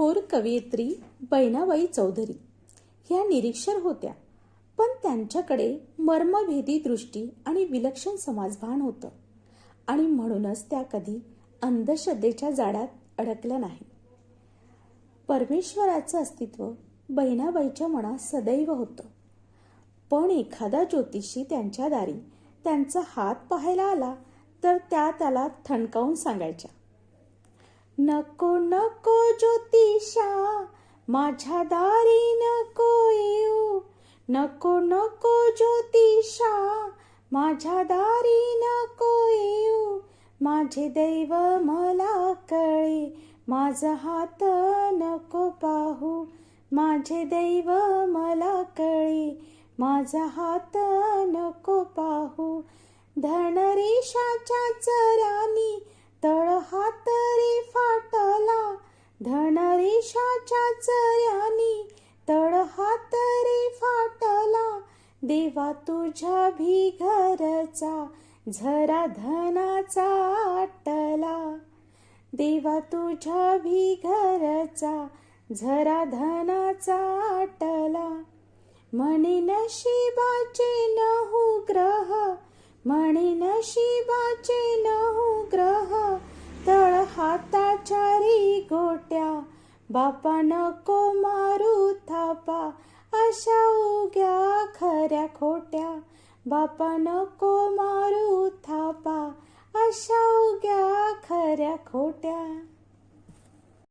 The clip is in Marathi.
थोर कवयित्री बहिणाबाई चौधरी ह्या निरीक्षर होत्या, पण त्यांच्याकडे मर्मभेदी दृष्टी आणि विलक्षण समाजभान होतं आणि म्हणूनच त्या कधी अंधश्रद्धेच्या जाळ्यात अडकल्या नाही. परमेश्वराचं अस्तित्व बहिणाबाईच्या मनात सदैव होतं, पण एखादा ज्योतिषी त्यांच्या दारी त्यांचा हात पाहायला आला तर त्या त्याला ठणकावून सांगायच्या, नको नको ज्योतिषा माझ्या दारी नको येऊ, नको नको ज्योतिषा माझ्या दारी नको येऊ, माझे दैव मला कळे माझा हात नको पाहू, माझे दैव मला कळे माझा हात नको पाहू, धनरेषाच्या चऱ्यानी तळ हात रे फाटला, धनरेषाच्या चऱ्यानी तळ हात रे फाटला, देवा तुझ्या भिगरचा झरा धनाचा आटला, देवा तुझ्या भिगरचा झरा धनाचा आटला, म्हणे नशिबाचे 9 ग्रह, म्हणे नशिबाचे 9 ग्रह तळ हाताच्या रे गोट्या, बापा नको मारू थापा अशा उग्या खऱ्या खोट्या, बापा नको मारू थापा अशा उग्या खऱ्या खोट्या.